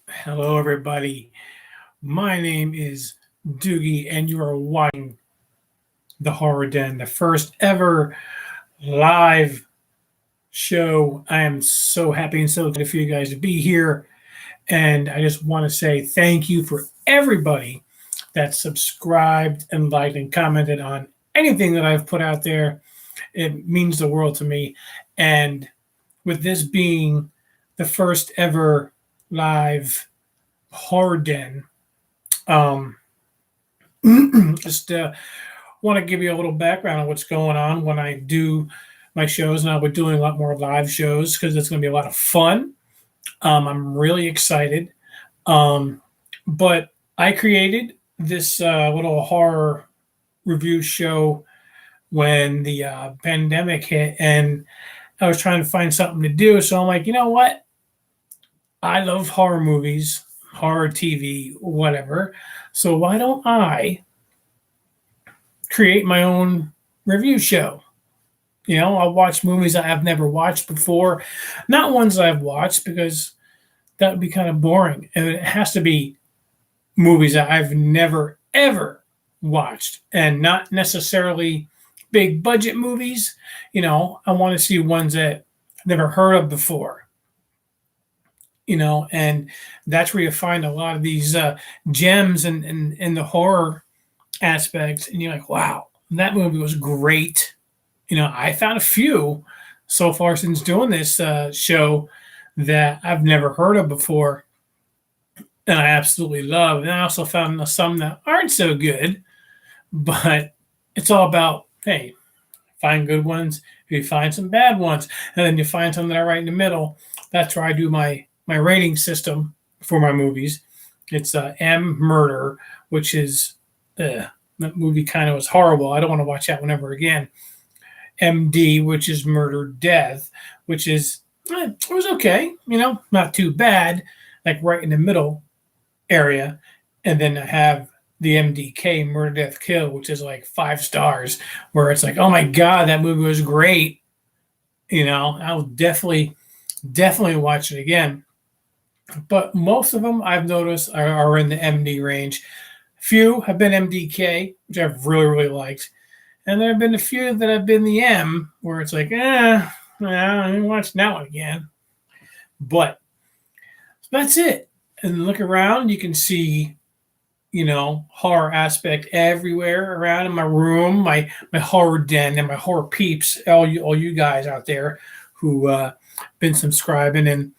Hello, everybody. My name is Doogie, and you are watching The Horror Den, the first ever live show. I am so happy and so excited for you guys to be here. And I just want to say thank you for everybody that subscribed and liked and commented on anything that I've put out there. It means the world to me. And with this being the first ever live horror den, um, just want to give you a little background on what's going on when I do my shows. And I'll be doing a lot more live shows because it's going to be a lot of fun. I'm really excited. Um, but I created this little horror review show when the pandemic hit, and I was trying to find something to do. So I'm like, you know what? I love horror movies, horror TV, whatever. So why don't I create my own review show? I'll watch movies I have never watched before, not ones I've watched because that would be kind of boring. And it has to be movies that I've never, ever watched and not necessarily big budget movies. I want to see ones that I've never heard of before. And that's where you find a lot of these gems in the horror aspect. And you're like, wow, that movie was great. I found a few so far since doing this show that I've never heard of before, and I absolutely love. And I also found some that aren't so good, but it's all about, hey, find good ones, you find some bad ones, and then you find some that are right in the middle. That's where I do my rating system for my movies. It's M Murder, which is that movie kind of was horrible. I don't want to watch that one ever again. MD, which is Murder Death, which is it was okay, not too bad, like right in the middle area. And then I have the MDK, Murder Death Kill, which is like 5 stars, where it's like, oh my god, that movie was great. I'll definitely watch it again. But most of them I've noticed are in the MD range. Few have been MDK, which I've really, really liked. And there have been a few that have been the M, where it's like, I don't watch that one again. But that's it. And look around, you can see, horror aspect everywhere around in my room, my horror den, and my horror peeps, all you guys out there who been subscribing. And,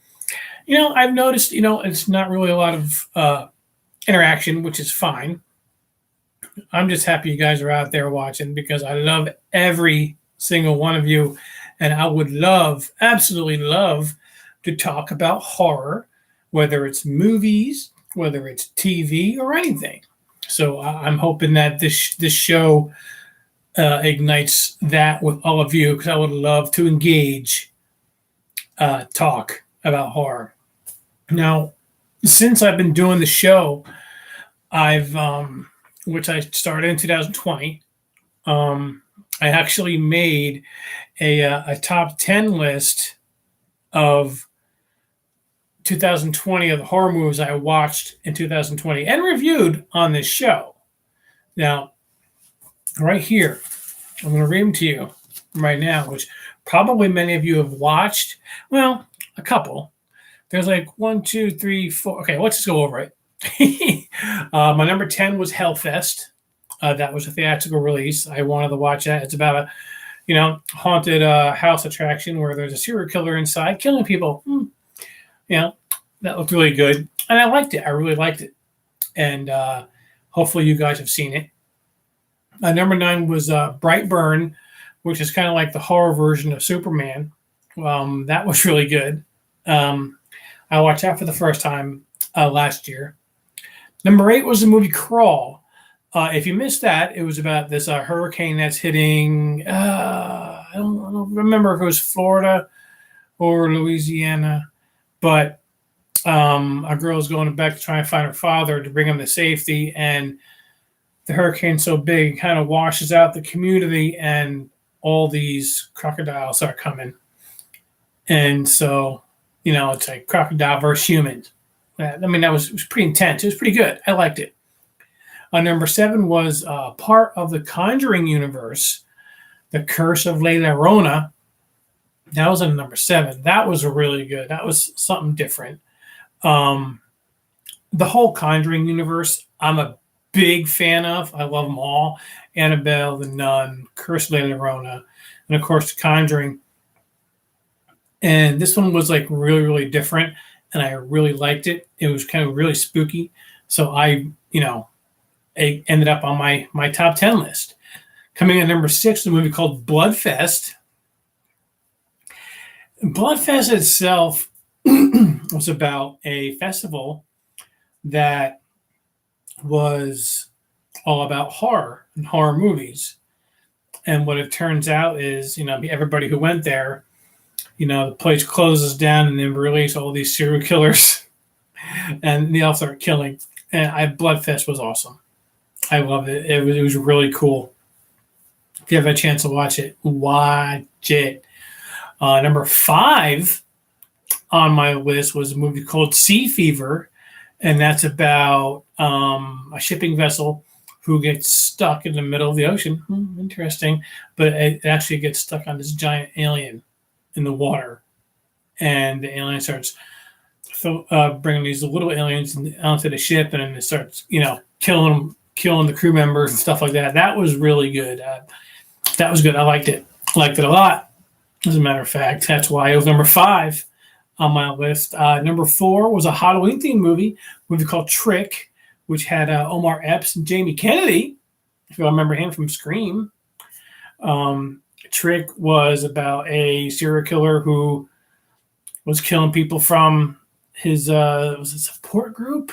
I've noticed, it's not really a lot of interaction, which is fine. I'm just happy you guys are out there watching because I love every single one of you. And I would absolutely love to talk about horror, whether it's movies, whether it's TV, or anything. So I'm hoping that this show ignites that with all of you because I would love to engage, talk about horror. Now, since I've been doing the show, I've which I started in 2020. I actually made a top 10 list of 2020 of the horror movies I watched in 2020 and reviewed on this show. Now, right here, I'm going to read them to you right now, which probably many of you have watched. Well, a couple. There's like 1, 2, 3, 4. Okay, let's just go over it. My number 10 was Hellfest. That was a theatrical release. I wanted to watch that. It's about a haunted house attraction where there's a serial killer inside killing people. That looked really good, and I liked it. I really liked it, and hopefully you guys have seen it. Number 9 was Brightburn, which is kind of like the horror version of Superman. That was really good. I watched that for the first time last year. Number 8 was the movie Crawl. If you missed that, it was about this hurricane that's hitting, I don't remember if it was Florida or Louisiana, but a girl's going back to try and find her father to bring him to safety, and the hurricane's so big, it kind of washes out the community, and all these crocodiles are coming. And so, it's like crocodile versus humans. I mean, it was pretty intense. It was pretty good. I liked it. Number 7 was part of the Conjuring universe, The Curse of La Llorona. That was in number 7. That was really good. That was something different. Um, the whole Conjuring universe, I'm a big fan of. I love them all. Annabelle, The Nun, Curse of La Llorona, and of course, The Conjuring. And this one was like really, really different, and I really liked it. It was kind of really spooky. So it ended up on my top 10 list. Coming in number 6, a movie called Bloodfest. Bloodfest itself was about a festival that was all about horror and horror movies. And what it turns out is, everybody who went there, the place closes down and then release all these serial killers and they all start killing. And Bloodfest was awesome. I loved it. It was really cool. If you have a chance to watch it, watch it. Number 5 on my list was a movie called Sea Fever, and that's about a shipping vessel who gets stuck in the middle of the ocean. Interesting, but it actually gets stuck on this giant alien in the water, and the alien starts bringing these little aliens onto the ship, and then it starts, killing the crew members and stuff like that. That was really good. That was good. I liked it. Liked it a lot. As a matter of fact, that's why it was number 5 on my list. Number 4 was a Halloween themed movie called Trick, which had Omar Epps and Jamie Kennedy, if you remember him from Scream. Trick was about a serial killer who was killing people from his was it support group?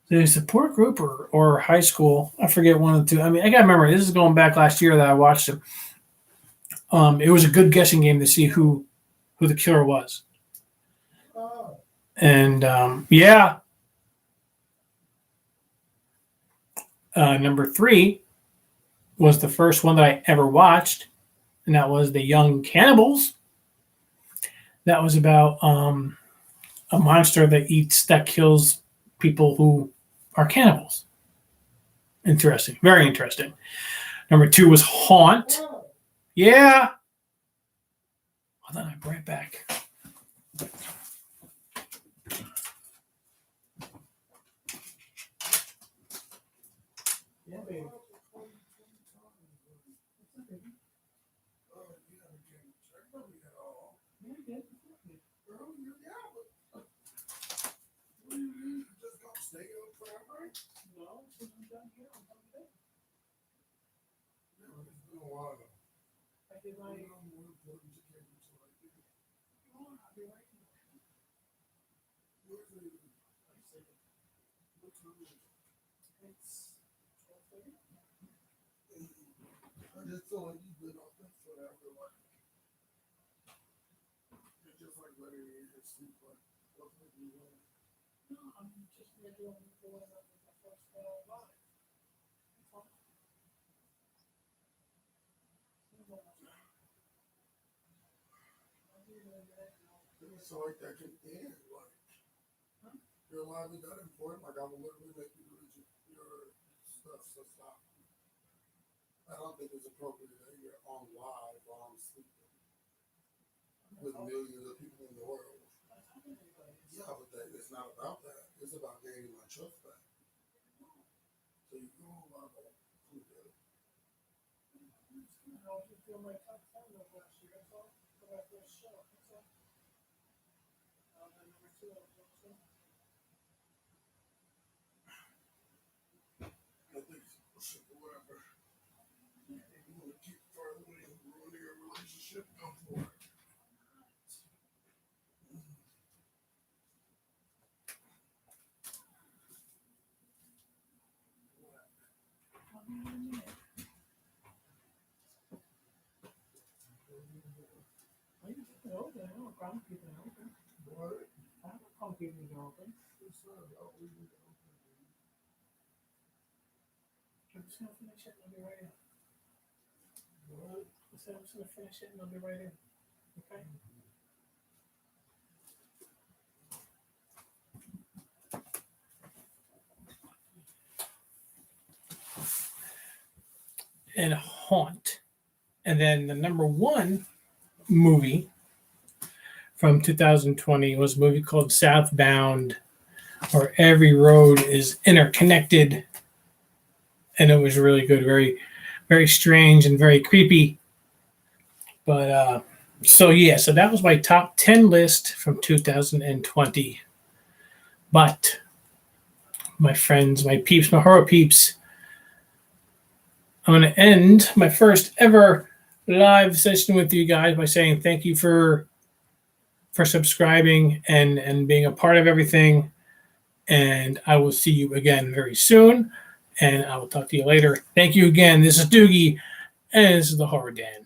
The support group or high school? I forget one of the two. I mean, I gotta remember. This is going back last year that I watched it. It was a good guessing game to see who the killer was. And number 3 was the first one that I ever watched, and that was the Young Cannibals. That was about a monster that kills people who are cannibals. Interesting. Very interesting. Number 2 was Haunt. Yeah. Hold on, I'll be right back. Yeah, baby. I just told you good on this for that real life. It's just like letting you get sleep like what's what you want. No, I'm just making the one that was the first line. So like that can end like your life is that important. Like I'm literally make you do your stuff to stop. I don't think it's appropriate that you're on live while I'm sleeping with millions of people in the world. Yeah, but it's not about that. It's about gaining my trust back. So you go on live on Tuesday. How did you feel my top 10 of last year? That's all for that first show. That's all. Number 2, I think whatever. If you want to keep further ruining your relationship, go for it. I have no problem keeping it open. What? I have no problem keeping it open. I'm just gonna finish it and I'll be right in. What? I said I'm just gonna finish it and I'll be right in. Okay. and Haunt. And then the number one movie from 2020 was a movie called Southbound, where every road is interconnected. And it was really good, very, very strange and very creepy. But so that was my top 10 list from 2020. But my friends, my peeps, my horror peeps, I'm going to end my first ever live session with you guys by saying thank you for subscribing and being a part of everything. And I will see you again very soon. And I will talk to you later. Thank you again. This is Doogie, and this is the Horror Den.